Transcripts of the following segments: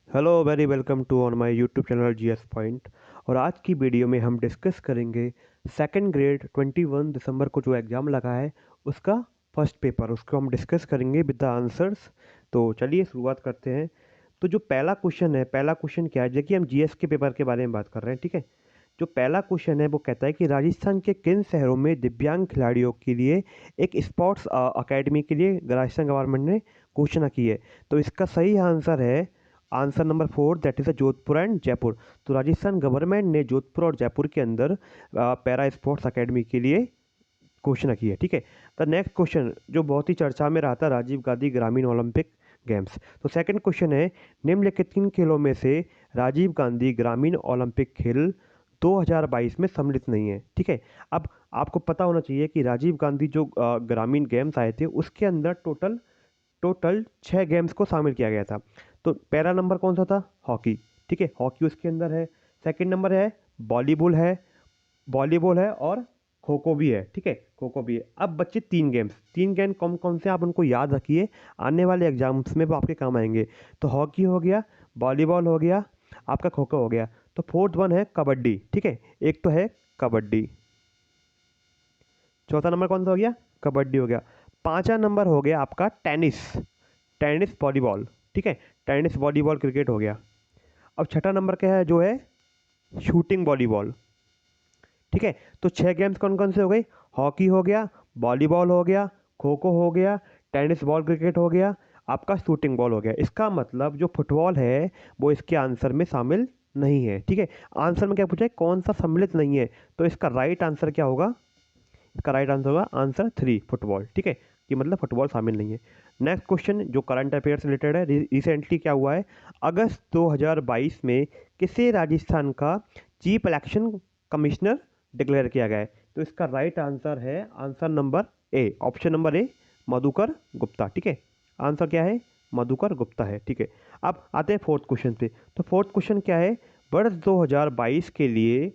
Hello very welcome to on my YouTube channel GS point. और आज की video में हम डिस्कस करेंगे सेकंड ग्रेड 21 दिसंबर को जो एग्ज़ाम लगा है उसका फर्स्ट पेपर, उसको हम डिस्कस करेंगे विद द आंसर्स। तो चलिए शुरुआत करते हैं। तो जो पहला क्वेश्चन है, पहला क्वेश्चन क्या है, देखिए हम जीएस के पेपर के बारे में बात कर रहे हैं, ठीक है। जो पहला क्वेश्चन है वो कहता है कि राजस्थान के किन शहरों में दिव्यांग खिलाड़ियों के लिए एक स्पोर्ट्स अकेडमी के लिए राजस्थान गवर्नमेंट ने घोषणा की है। तो इसका सही आंसर है answer number 4, that is Jodhpur and Jaipur. तो राजस्थान गवर्नमेंट ने जोधपुर और जयपुर के अंदर पैरा स्पोर्ट्स अकेडमी के लिए घोषणा की है, ठीक है। द नेक्स्ट क्वेश्चन जो बहुत ही चर्चा में रहा था, राजीव गांधी ग्रामीण ओलंपिक गेम्स। तो सेकंड क्वेश्चन है, निम्नलिखित किन खेलों में से राजीव गांधी ग्रामीण ओलंपिक खेल 2022 में सम्मिलित नहीं है, ठीक है। अब आपको पता होना चाहिए कि राजीव गांधी जो ग्रामीण गेम्स आए थे उसके अंदर टोटल टोटल 6 गेम्स को शामिल किया गया था। तो पहला नंबर कौन सा था? हॉकी, ठीक है, हॉकी उसके अंदर है। सेकंड नंबर है वॉलीबॉल है, वॉलीबॉल है और खो खो भी है, ठीक है, खो खो भी है। अब बच्चे तीन गेम कौन कौन से आप उनको याद रखिए, आने वाले एग्जाम्स में वो आपके काम आएंगे। तो हॉकी हो गया, वॉलीबॉल हो गया, आपका खो खो हो गया। तो फोर्थ वन है कबड्डी, ठीक है, एक तो है कबड्डी। चौथा नंबर कौन सा हो गया? कबड्डी हो गया। पांचवा नंबर हो गया आपका टेनिस, टेनिस वॉलीबॉल, ठीक है, टेनिस वॉलीबॉल क्रिकेट हो गया। अब छठा नंबर क्या है जो है शूटिंग वॉलीबॉल, ठीक है। तो 6 गेम्स कौन कौन से हो गए? हॉकी हो गया, वॉलीबॉल हो गया, खो खो हो गया, टेनिस बॉल क्रिकेट हो गया, आपका शूटिंग बॉल हो गया। इसका मतलब जो फुटबॉल है वो इसके आंसर में शामिल नहीं है, ठीक है। आंसर में क्या पूछा है, कौन सा सम्मिलित नहीं है? तो इसका राइट आंसर क्या होगा? इसका राइट आंसर होगा आंसर 3 फुटबॉल, ठीक है, कि मतलब फुटबॉल शामिल नहीं है। नेक्स्ट क्वेश्चन जो करंट अफेयर से रिलेटेड है, रिसेंटली क्या हुआ है, अगस्त 2022 में किसे राजस्थान का चीफ इलेक्शन कमिश्नर डिक्लेयर किया गया है? तो इसका राइट आंसर है answer number A, option number A, Madhukar Gupta, ठीक है। आंसर क्या है? मधुकर गुप्ता है, ठीक है। अब आते हैं फोर्थ क्वेश्चन पे। तो फोर्थ क्वेश्चन क्या है, वर्ष 2022 के लिए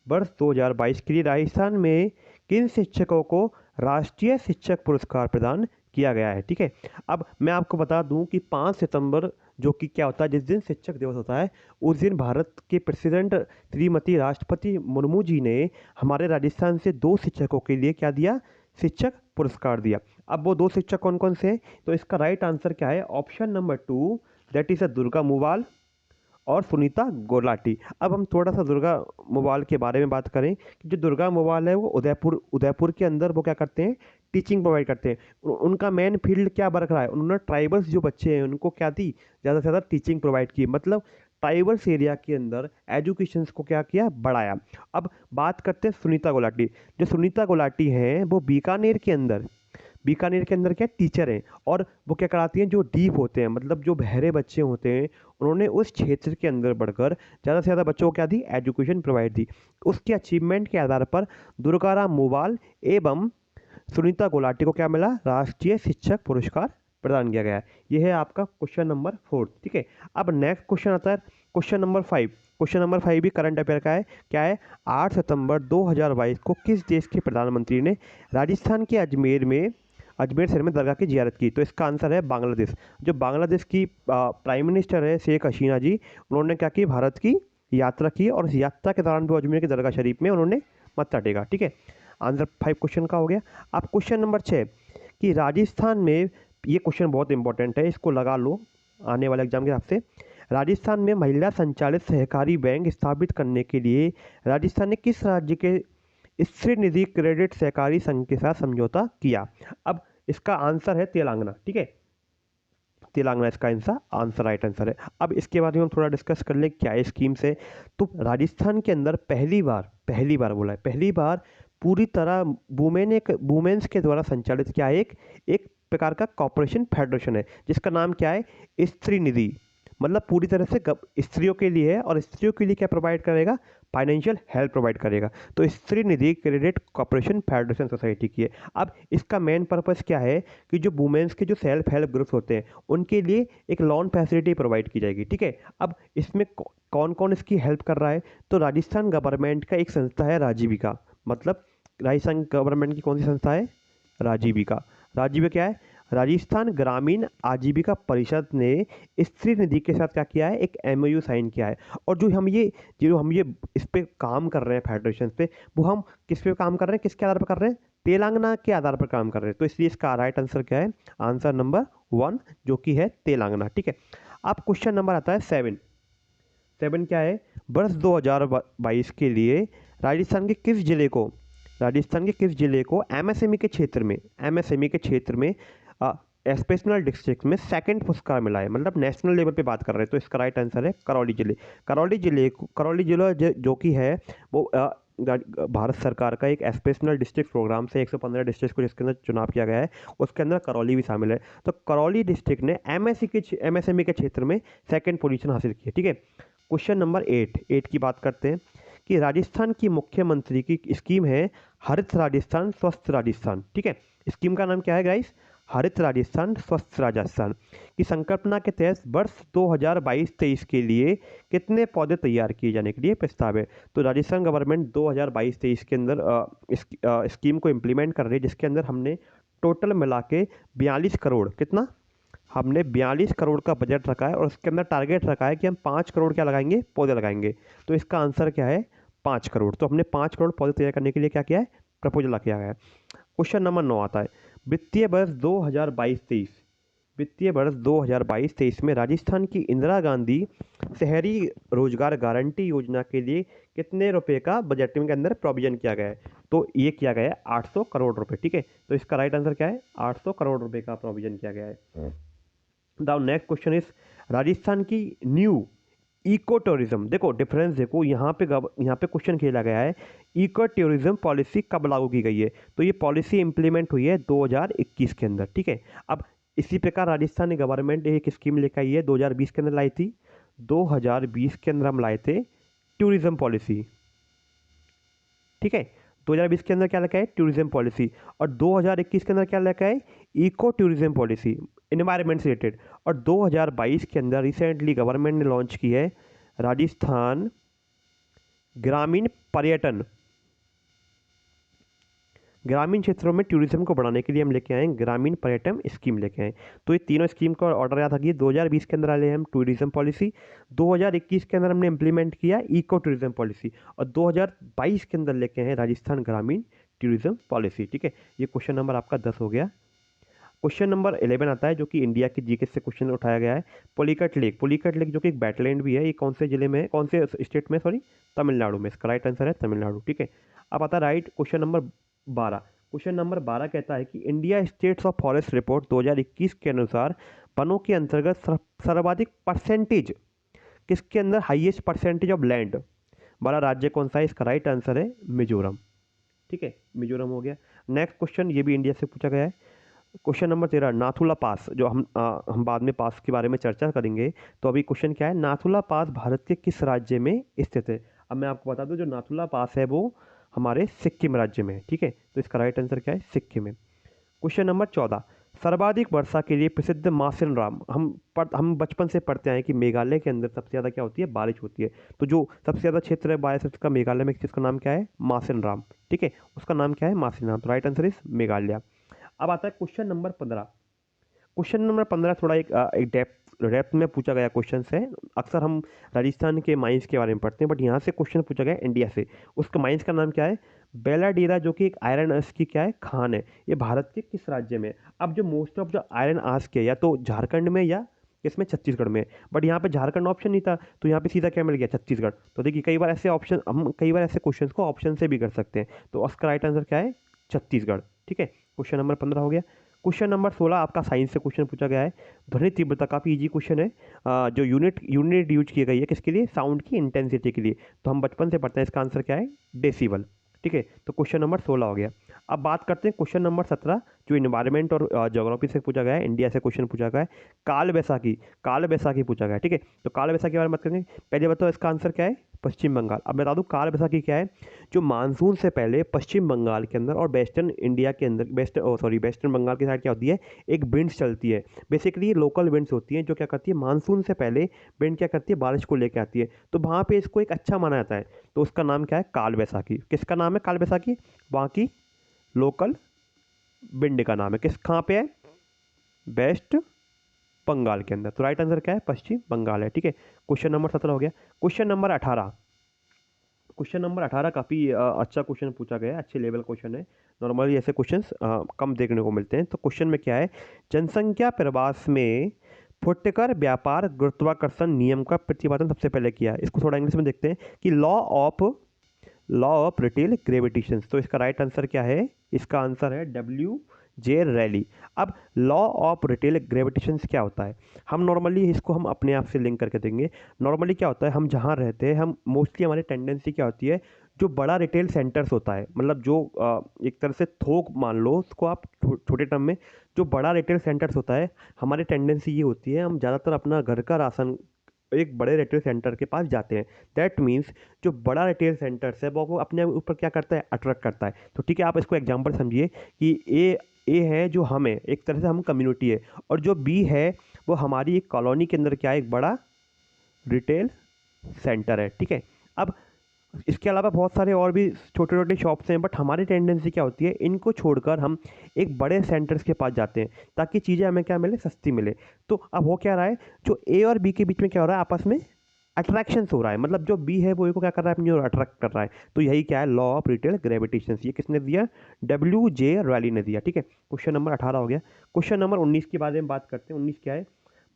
वर्ष 2022 के लिए राजस्थान में किन शिक्षकों को राष्ट्रीय शिक्षक पुरस्कार प्रदान किया गया है, ठीक है। अब मैं आपको बता दूं कि 5 सितंबर जो कि क्या होता है, जिस दिन शिक्षक दिवस होता है उस दिन भारत के प्रेसिडेंट श्रीमती राष्ट्रपति मुर्मू जी ने हमारे राजस्थान से 2 शिक्षकों के लिए क्या दिया? शिक्षक पुरस्कार दिया। अब वो 2 शिक्षक कौन कौन से हैं? तो इसका राइट आंसर क्या है? Option number 2, that is a Durga Muwal और सुनीता गोलाटी। अब हम थोड़ा सा दुर्गा मोबाल के बारे में बात करें कि जो दुर्गा मोबाल है वो उदयपुर उदयपुर के अंदर वो क्या करते हैं? टीचिंग प्रोवाइड करते हैं। उनका मेन फील्ड क्या बरक रहा है? उन्होंने ट्राइबल्स जो बच्चे हैं उनको क्या दी? ज़्यादा से ज़्यादा टीचिंग प्रोवाइड की, मतलब ट्राइबल्स एरिया के अंदर एजुकेशन को क्या किया? बढ़ाया। अब बात करते हैं सुनीता गुलाटी। जो सुनीता गुलाटी हैं वो बीकानेर के अंदर क्या टीचर हैं, और वो क्या कराती हैं? जो डीफ होते हैं, मतलब जो बहरे बच्चे होते हैं, उन्होंने उस क्षेत्र के अंदर बढ़कर ज़्यादा से ज़्यादा बच्चों को क्या दी? Education provide the. उसके अचीवमेंट के आधार पर दुर्गाराम मोबाल एवं सुनीता गुलाटी को क्या मिला? राष्ट्रीय शिक्षक पुरस्कार प्रदान किया गया है। यह है आपका क्वेश्चन नंबर 4, ठीक है। अब नेक्स्ट क्वेश्चन आता है क्वेश्चन नंबर 5। क्वेश्चन नंबर 5 भी करंट अफेयर का है। क्या है? 8 सितंबर 2022 को किस देश के प्रधानमंत्री ने राजस्थान के अजमेर शहर में दरगाह की जियारत की? तो इसका आंसर है बांग्लादेश। जो बांग्लादेश की प्राइम मिनिस्टर है शेख हसीना जी, उन्होंने क्या की? भारत की यात्रा की, और इस यात्रा के दौरान वो अजमेर की दरगाह शरीफ में उन्होंने मत्था टेका, ठीक है। आंसर 5 क्वेश्चन का हो गया। अब क्वेश्चन नंबर 6 कि राजस्थान में, ये क्वेश्चन बहुत इंपॉर्टेंट है, इसको लगा लो आने वाले एग्जाम के हिसाब से। राजस्थान में महिला संचालित सहकारी बैंक स्थापित करने के लिए राजस्थान ने किस राज्य के स्त्री निधि क्रेडिट सहकारी संघ के साथ समझौता किया? अब इसका आंसर है तेलंगाना, ठीक है, तेलंगाना इसका आंसर राइट आंसर है। अब इसके बारे में हम थोड़ा डिस्कस कर लें क्या स्कीम से। तो राजस्थान के अंदर पहली बार बोला है, पहली बार पूरी तरह वुमेन्स के द्वारा संचालित क्या है? एक प्रकार का कॉर्पोरेशन फेडरेशन है जिसका नाम क्या है? स्त्री निधि। मतलब पूरी तरह से स्त्रियों के लिए है, और स्त्रियों के लिए क्या प्रोवाइड करेगा? फाइनेंशियल हेल्प प्रोवाइड करेगा। तो स्त्री निधि क्रेडिट कॉर्पोरेशन फेडरेशन सोसाइटी की है। अब इसका मेन पर्पस क्या है कि जो वुमेन्स के जो सेल्फ हेल्प ग्रुप्स होते हैं उनके लिए एक लोन फैसिलिटी प्रोवाइड की जाएगी, ठीक है। अब इसमें कौन कौन इसकी हेल्प कर रहा है? तो राजस्थान गवर्नमेंट का एक संस्था है राजीविका। मतलब राजस्थान गवर्नमेंट की कौन सी संस्था है? राजीविका। राजीविका क्या है? राजस्थान ग्रामीण आजीविका परिषद ने स्त्री निधि के साथ क्या किया है, एक एमओयू साइन किया है। और जो हम ये इस पे काम कर रहे हैं फेडरेशन पे, वो हम किस पे काम कर रहे हैं, किसके आधार पर कर रहे हैं, तेलंगाना के आधार पर काम कर रहे हैं। तो इसलिए इसका राइट आंसर क्या है, आंसर नंबर 1 जो कि है तेलंगाना। ठीक है, अब क्वेश्चन नंबर आता है 7। 7 क्या है, वर्ष 2022 के लिए राजस्थान के किस जिले को एमएसएमई के क्षेत्र में एस्पेशनल डिस्ट्रिक्ट में सेकंड पुरस्कार मिला है, मतलब नेशनल लेवल पे बात कर रहे हैं। तो इसका राइट आंसर है करौली जिला जो कि है वो भारत सरकार का एक एस्पेशनल डिस्ट्रिक्ट प्रोग्राम से 115 डिस्ट्रिक्ट को जिसके अंदर चुनाव किया गया है, उसके अंदर करौली भी शामिल है। तो करौली डिस्ट्रिक्ट ने एमएसएमई के क्षेत्र में सेकंड पोजीशन हासिल की है। ठीक है, क्वेश्चन नंबर 8 की बात करते हैं कि राजस्थान की मुख्यमंत्री की स्कीम है हरित राजस्थान स्वस्थ राजस्थान। ठीक है, स्कीम का नाम क्या है गाइस, हरित राजस्थान स्वस्थ राजस्थान की संकल्पना के तहत वर्ष 2022-23 के लिए कितने पौधे तैयार किए जाने के लिए प्रस्ताव है। तो राजस्थान गवर्नमेंट 2022-23 के अंदर इस स्कीम को इम्प्लीमेंट कर रही है, जिसके अंदर हमने टोटल मिला के 42 करोड़, कितना, हमने 42 करोड़ का बजट रखा है और उसके अंदर टारगेट रखा है कि हम 5 करोड़ क्या लगाएंगे, पौधे लगाएंगे। तो इसका आंसर क्या है, 5 करोड़। तो हमने 5 करोड़ पौधे तैयार करने के लिए क्या किया है, प्रपोजल किया गया है। क्वेश्चन नंबर 9 आता है, वित्तीय वर्ष 2022-23 में राजस्थान की इंदिरा गांधी शहरी रोजगार गारंटी योजना के लिए कितने रुपए का बजट के अंदर प्रोविजन किया गया है। तो ये किया गया है 800 करोड़ रुपए। ठीक है, तो इसका राइट आंसर क्या है, 800 करोड़ रुपए का प्रोविजन किया गया है। The next question is Rajasthan की न्यू इको टूरिज्म, देखो डिफरेंस देखो, यहाँ पे क्वेश्चन खेला गया है इको टूरिज्म पॉलिसी कब लागू की गई है। तो ये पॉलिसी इंप्लीमेंट हुई है 2021 के अंदर। ठीक है, अब इसी प्रकार राजस्थान गवर्नमेंट एक स्कीम लेकर आई है, 2020 के अंदर लाई थी। 2020 के अंदर हम लाए थे टूरिज्म पॉलिसी। ठीक है, 2020 के अंदर क्या लेकर आए, टूरिज्म पॉलिसी। और 2021 के अंदर क्या लेकर आए, इको टूरिज्म पॉलिसी, एनवायरनमेंट से रिलेटेड। और 2022 के अंदर रिसेंटली गवर्नमेंट ने लॉन्च की है राजस्थान ग्रामीण पर्यटन, ग्रामीण क्षेत्रों में टूरिज्म को बढ़ाने के लिए हम लेके आए ग्रामीण पर्यटन स्कीम लेके आए। तो ये तीनों स्कीम का ऑर्डर आया था कि 2020 के अंदर आए हम टूरिज्म पॉलिसी, 2021 के अंदर हमने इंप्लीमेंट किया इको टूरिज्म पॉलिसी, और 2022 के अंदर लेके आए राजस्थान ग्रामीण टूरिज्म पॉलिसी। ठीक है, ये क्वेश्चन नंबर आपका 10 हो गया। क्वेश्चन नंबर 11 आता है जो कि इंडिया की जीके से क्वेश्चन उठाया गया है। पुलिकट लेक जो कि एक वेटलैंड भी है, ये कौन से जिले में है, कौन से स्टेट में, सॉरी तमिलनाडु में। इसका राइट आंसर है तमिलनाडु। ठीक है, अब आता है right question number 12। Question number 12 कहता है कि India states of forest report 2021 के अनुसार वनों के अंतर्गत सर्वाधिक परसेंटेज किसके अंदर, हाईएस्ट परसेंटेज ऑफ लैंड वाला राज्य कौन सा है। इसका राइट आंसर है मिजोरम। ठीक है, मिजोरम हो गया। नेक्स्ट क्वेश्चन ये भी इंडिया से पूछा गया है। क्वेश्चन नंबर 13 नाथुला पास, जो हम बाद में पास के बारे में चर्चा करेंगे। तो अभी क्वेश्चन क्या है, नाथुला पास भारत के किस राज्य में स्थित है। अब मैं आपको बता दूं जो नाथुला पास है वो हमारे सिक्किम राज्य में है। ठीक है, तो इसका राइट आंसर क्या है, सिक्किम में। क्वेश्चन नंबर 14 सर्वाधिक वर्षा के लिए प्रसिद्ध मासिन राम, हम बचपन से पढ़ते हैं कि मेघालय के अंदर सबसे ज़्यादा क्या होती है, बारिश होती है। तो जो सबसे ज़्यादा क्षेत्र है बारिश का मेघालय में, जिसका नाम क्या है, मासिन राम। ठीक है, उसका नाम क्या है, मासिन राम। तो राइट आंसर इज मेघालय। अब आता है क्वेश्चन नंबर 15। क्वेश्चन नंबर 15 थोड़ा एक डेप्थ में पूछा गया क्वेश्चन है। अक्सर हम राजस्थान के माइंस के बारे में पढ़ते हैं, बट यहाँ से क्वेश्चन पूछा गया इंडिया से। उसका माइंस का नाम क्या है, बेलाडीरा, जो कि एक आयरन आर्स की क्या है, खान है। ये भारत के किस राज्य में। अब जो मोस्ट ऑफ जो आयरन आर्स के या तो झारखंड में या इसमें छत्तीसगढ़ में, बट यहाँ पे झारखंड ऑप्शन नहीं था, तो यहाँ पे सीधा क्या मिल गया, छत्तीसगढ़। तो देखिए कई बार ऐसे क्वेश्चन को ऑप्शन से भी कर सकते हैं। तो उसका राइट आंसर क्या है, छत्तीसगढ़। ठीक है, क्वेश्चन नंबर 15 हो गया। क्वेश्चन नंबर 16 आपका साइंस से क्वेश्चन पूछा गया है। ध्वनि तीव्रता, काफ़ी इजी क्वेश्चन है। जो यूनिट यूज की गई है किसके लिए, साउंड की इंटेंसिटी के लिए। तो हम बचपन से पढ़ते हैं, इसका आंसर क्या है, डेसिबल। ठीक है, तो क्वेश्चन नंबर 16 हो गया। अब बात करते हैं क्वेश्चन नंबर 17 जो इन्वायरमेंट और ज्योग्राफी से पूछा गया है, इंडिया से क्वेश्चन पूछा गया है। काल बैसाखी पूछा गया है। ठीक है, तो काल बैसाखी के बारे में बात करेंगे। पहले बताओ इसका आंसर क्या है, पश्चिम बंगाल। अब बता दूं काल बैसाखी क्या है, जो मानसून से पहले पश्चिम बंगाल के अंदर और वेस्टर्न इंडिया के अंदर वेस्टर्न बंगाल की साइड क्या होती है, एक विंड्स चलती है। बेसिकली लोकल विंड्स होती हैं जो क्या करती है, मानसून से पहले विंड क्या करती है, बारिश को लेकर आती है। तो वहाँ पे इसको एक अच्छा माना जाता है। तो उसका नाम क्या है, काल बैसाखी। किसका नाम है काल बैसाखी, वहाँ की लोकल विंड का नाम है। कहाँ पे है, वेस्ट बंगाल के अंदर। तो राइट आंसर क्या है, पश्चिम बंगाल है। ठीक है, क्वेश्चन नंबर 17 हो गया। क्वेश्चन नंबर 18, क्वेश्चन नंबर 18 काफ़ी अच्छा क्वेश्चन पूछा गया है, अच्छे लेवल क्वेश्चन है। नॉर्मली ऐसे क्वेश्चंस कम देखने को मिलते हैं। तो क्वेश्चन में क्या है, जनसंख्या प्रवास में फुटकर व्यापार गुरुत्वाकर्षण नियम का प्रतिपादन सबसे पहले किया है। इसको थोड़ा इंग्लिश में देखते हैं कि लॉ ऑफ रिटेल ग्रेविटेशन। तो इसका राइट आंसर क्या है, इसका आंसर है WJ रैली। अब लॉ ऑफ रिटेल ग्रेविटेशन क्या होता है, हम नॉर्मली इसको हम अपने आप से लिंक करके देंगे। नॉर्मली क्या होता है, हम जहाँ रहते हैं, हम मोस्टली हमारी टेंडेंसी क्या होती है, जो बड़ा रिटेल सेंटर्स होता है, मतलब जो एक तरह से थोक मान लो उसको आप छोटे टर्म में, जो बड़ा रिटेल सेंटर्स होता है, हमारी टेंडेंसी ये होती है, हम ज़्यादातर अपना घर का राशन एक बड़े रिटेल सेंटर के पास जाते हैं। दैट मीन्स जो बड़ा रिटेल सेंटर्स है वो अपने ऊपर क्या करता है, अट्रैक्ट करता है। तो ठीक है, आप इसको एग्जांपल समझिए कि ए है जो हमें एक तरह से हम कम्युनिटी है, और जो बी है वो हमारी एक कॉलोनी के अंदर क्या है, एक बड़ा रिटेल सेंटर है। ठीक है, अब इसके अलावा बहुत सारे और भी छोटे छोटे शॉप्स हैं, बट हमारी टेंडेंसी क्या होती है, इनको छोड़कर हम एक बड़े सेंटर्स के पास जाते हैं ताकि चीज़ें हमें क्या मिले, सस्ती मिले। तो अब हो क्या रहा है, जो ए और बी के बीच में क्या हो रहा है, आपस में अट्रैक्शंस हो रहा है, मतलब जो बी है वो ए को क्या कर रहा है, अपनी ओर अट्रैक्ट कर रहा है। तो यही क्या है, लॉ ऑफ रिटेल ग्रेविटेशन। ये किसने दिया, WJ रैली ने दिया। ठीक है, क्वेश्चन नंबर 18 हो गया। क्वेश्चन नंबर 19 के बारे में बात करते हैं। 19 क्या है,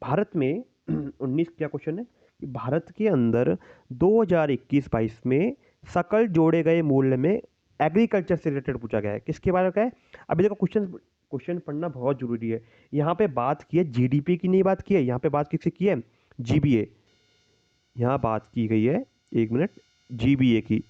भारत में 19 क्या क्वेश्चन है कि भारत के अंदर 2021-22 में सकल जोड़े गए मूल्य में एग्रीकल्चर से रिलेटेड पूछा गया है। किसके बारे में क्या है, अभी देखो क्वेश्चन पढ़ना बहुत जरूरी है। यहाँ पे बात की है GDP की, नहीं बात की है, यहाँ पे बात किसकी की है, GBA। यहाँ बात की गई है, एक मिनट, GBA की।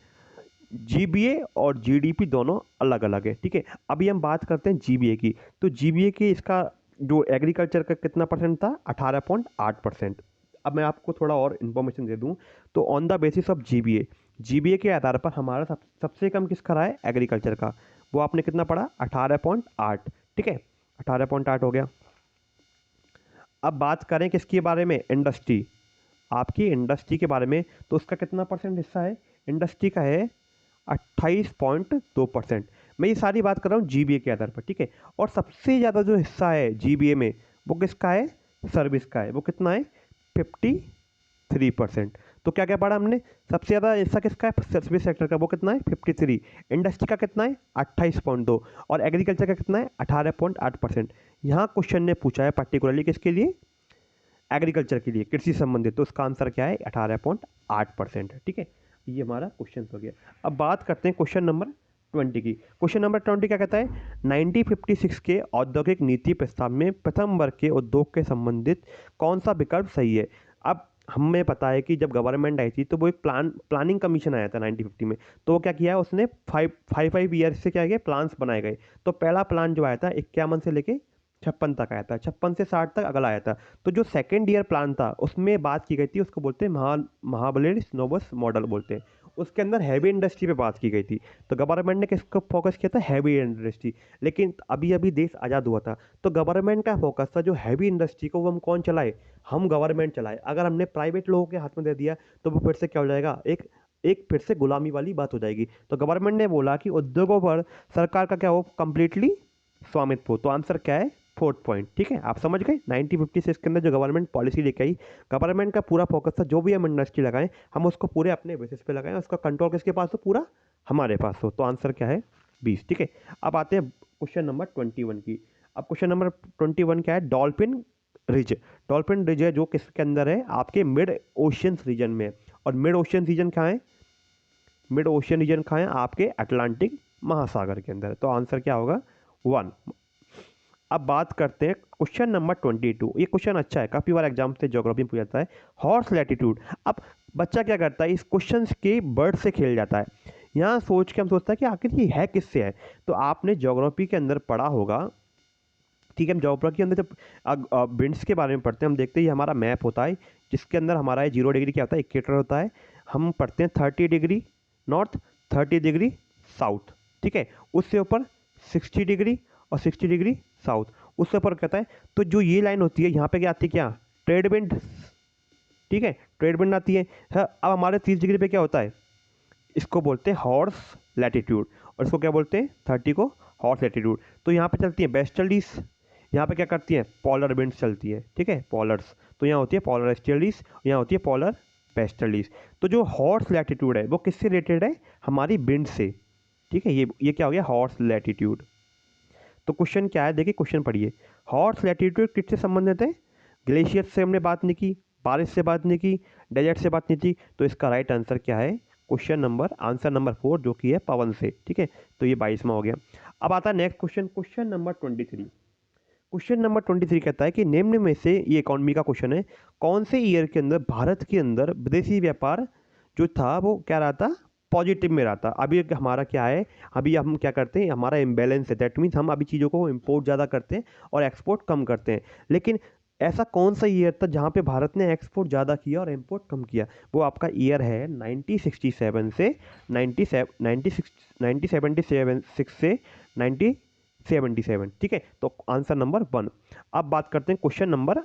GBA और GDP दोनों अलग अलग है। ठीक है, अभी हम बात करते हैं GBA की। तो GBA की इसका जो एग्रीकल्चर का कितना परसेंट था, 18.8%। अब मैं आपको थोड़ा और इन्फॉर्मेशन दे दूं, तो on the basis of GBA के आधार पर हमारा सबसे कम किसका रहा है, एग्रीकल्चर का। वो आपने कितना पढ़ा, 18.8। ठीक है, 18.8 हो गया। अब बात करें किसके बारे में, इंडस्ट्री, आपकी इंडस्ट्री के बारे में, तो उसका कितना परसेंट हिस्सा है, इंडस्ट्री का है 28.2%। मैं ये सारी बात कर रहा हूँ GBA के आधार पर। ठीक है, और सबसे ज़्यादा जो हिस्सा है GBA में वो किसका है, सर्विस का है। वो कितना है, 53%। तो क्या क्या पढ़ा हमने, सबसे ज़्यादा हिस्सा किसका है, सर्विस सेक्टर का, वो कितना है, 53। इंडस्ट्री का कितना है, 28.2, और एग्रीकल्चर का कितना है, 18.8%। यहाँ क्वेश्चन ने पूछा है पर्टिकुलरली किसके लिए, एग्रीकल्चर के लिए, कृषि संबंधित। तो उसका आंसर क्या है, 18.8% है। ठीक है, ये हमारा क्वेश्चन हो गया। अब बात करते हैं क्वेश्चन नंबर 20 की। क्वेश्चन नंबर 20 क्या कहता है, 1956 के औद्योगिक नीति प्रस्ताव में प्रथम वर्ग के उद्योग के संबंधित कौन सा विकल्प सही है। अब हमें पता है कि जब गवर्नमेंट आई थी तो वो एक प्लानिंग कमीशन आया था 1950 में। तो वो क्या किया, उसने 5 ईयर्स से क्या किया, प्लान्स बनाए गए। तो पहला प्लान जो आया था 51 से लेके 56 तक आया था, 56 से 60 तक अगला आया था। तो जो सेकेंड ईयर प्लान था उसमें बात की गई थी, उसको बोलते हैं महाबली स्नोबस मॉडल बोलते हैं। उसके अंदर हैवी इंडस्ट्री पे बात की गई थी। तो गवर्नमेंट ने किसको फोकस किया था, हैवी इंडस्ट्री। लेकिन अभी अभी देश आज़ाद हुआ था तो गवर्नमेंट का फोकस था जो हैवी इंडस्ट्री को वो हम कौन चलाए, हम गवर्नमेंट चलाए। अगर हमने प्राइवेट लोगों के हाथ में दे दिया तो वो फिर से क्या हो जाएगा, एक फिर से गुलामी वाली बात हो जाएगी। तो गवर्नमेंट ने बोला कि उद्योगों पर सरकार का क्या हो, कंप्लीटली स्वामित्व हो। तो आंसर क्या है, 4th पॉइंट। ठीक है, आप समझ गए। 1956 के अंदर जो गवर्नमेंट पॉलिसी लेके आई, गवर्नमेंट का पूरा फोकस था जो भी हम इंडस्ट्री लगाएं हम उसको पूरे अपने बेसिस पे लगाएं, उसका कंट्रोल किसके पास हो, पूरा हमारे पास हो। तो आंसर क्या है, 20। ठीक है, अब आते हैं क्वेश्चन नंबर 21 की। अब क्वेश्चन नंबर 21 क्या है, डॉल्फिन रिज। डॉल्फिन रिज है जो किसके अंदर है, आपके मिड ओशियन रीजन में। और मिड ओशियन रीजन कहाँ है, मिड ओशियन रीजन कहाँ है, आपके अटलांटिक महासागर के अंदर। तो आंसर क्या होगा, 1। अब बात करते हैं क्वेश्चन नंबर 22। ये क्वेश्चन अच्छा है, काफ़ी बार एग्जाम से ज्योग्राफी में पूछा जाता है, हॉर्स लैटिट्यूड। अब बच्चा क्या करता है, इस क्वेश्चन के बर्ड से खेल जाता है। यहाँ सोच के हम सोचता है कि आखिर ये है किससे है। तो आपने ज्योग्राफी के अंदर पढ़ा होगा। ठीक है, हम ज्योग्राफी के अंदर जब विंड्स के बारे में पढ़ते हैं, हम देखते हैं ये हमारा मैप होता है जिसके अंदर हमारा 0 डिग्री क्या होता है, इक्वेटर होता है। हम पढ़ते हैं 30 डिग्री नॉर्थ, 30 डिग्री साउथ। ठीक है, उससे ऊपर 60 डिग्री और 60 डिग्री साउथ, उससे ऊपर कहता है। तो जो ये लाइन होती है यहाँ पे क्या आती है, क्या, ट्रेड विंड। ठीक है, ट्रेड विंड आती है। हाँ, अब हमारे 30 डिग्री पे क्या होता है, इसको बोलते हैं हॉर्स लैटिट्यूड, और इसको क्या बोलते हैं, 30 को हॉर्स लैटिट्यूड। तो यहाँ पे चलती है वेस्टर्लीज, यहाँ पे क्या करती हैं, पोलर विंड्स चलती है, ठीक है, पोलर्स। तो यहाँ होती है पोलर ईस्टर्लीज, यहाँ होती है पोलर वेस्टर्लीज। तो जो हॉर्स लैटिट्यूड है वो किससे रिलेटेड है, हमारी विंड से, ठीक है। ये क्या हो गया, हॉर्स लैटिट्यूड। तो क्वेश्चन क्या है, देखिए क्वेश्चन पढ़िए, हॉर्स लैटिट्यूड किससे संबंधित है, ग्लेशियर से हमने बात नहीं की, बारिश से बात नहीं की, डेजर्ट से बात नहीं की। तो इसका राइट आंसर क्या है, क्वेश्चन नंबर आंसर नंबर 4 जो कि है पवन से, ठीक है। तो ये 22वां हो गया। अब आता है next question, question number 23। Question number 23 कहता है कि निम्न में से, ये इकोनॉमी का क्वेश्चन है, कौन से ईयर के अंदर भारत के अंदर विदेशी व्यापार जो था वो क्या रहा था, पॉजिटिव में रहा था। अभी हमारा क्या है, अभी हम क्या करते हैं, हमारा इम्बैलेंस है, दैट मीन्स हम अभी चीज़ों को इम्पोर्ट ज़्यादा करते हैं और एक्सपोर्ट कम करते हैं। लेकिन ऐसा कौन सा ईयर था जहाँ पे भारत ने एक्सपोर्ट ज़्यादा किया और इम्पोर्ट कम किया, वो आपका ईयर है 1967 से 1976 से 1977, ठीक है। तो आंसर नंबर 1। अब बात करते हैं क्वेश्चन नंबर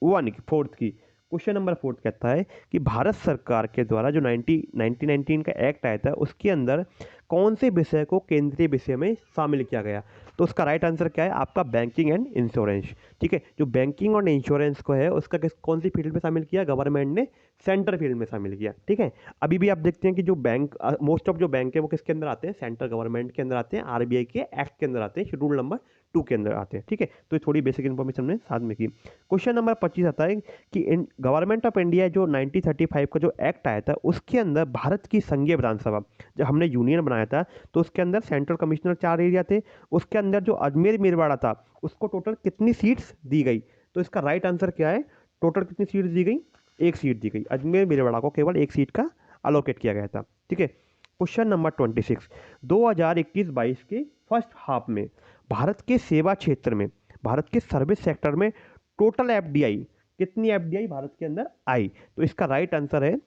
1 की, 4th की। क्वेश्चन नंबर 4 कहता है कि भारत सरकार के द्वारा जो 1919 का एक्ट आया था उसके अंदर कौन से विषय को केंद्रीय विषय में शामिल किया गया। तो उसका राइट आंसर क्या है आपका, बैंकिंग एंड इंश्योरेंस, ठीक है। जो बैंकिंग और इंश्योरेंस को है उसका कौन सी फील्ड में शामिल किया, गवर्नमेंट ने सेंटर फील्ड में शामिल किया, ठीक है। अभी भी आप देखते हैं कि जो बैंक, मोस्ट ऑफ जो बैंक है वो किसके अंदर आते हैं, सेंट्रल गवर्नमेंट के अंदर आते हैं, आरबीआई के एक्ट के अंदर आते हैं, शेड्यूल नंबर 2 के अंदर आते हैं, ठीक है। तो ये थोड़ी बेसिक इन्फॉर्मेशन हमने साथ में की। क्वेश्चन नंबर 25 आता है कि गवर्नमेंट ऑफ इंडिया जो 1935 का जो एक्ट आया था उसके अंदर भारत की संघीय विधानसभा, जब हमने यूनियन बनाया था तो उसके अंदर सेंट्रल कमिश्नर 4 एरिया थे, उसके अंदर जो अजमेर मेरवाड़ा था उसको टोटल कितनी सीट्स दी गई। तो इसका राइट आंसर क्या है, टोटल कितनी सीट्स दी गई, 1 सीट दी गई। अजमेर मेरवाड़ा को केवल 1 सीट का अलोकेट किया गया था, ठीक है। क्वेश्चन नंबर 26, 2021-22 के फर्स्ट हाफ में भारत के सेवा क्षेत्र में, भारत के सर्विस सेक्टर में टोटल एफडीआई, कितनी एफडीआई भारत के अंदर आई। तो इसका राइट आंसर है,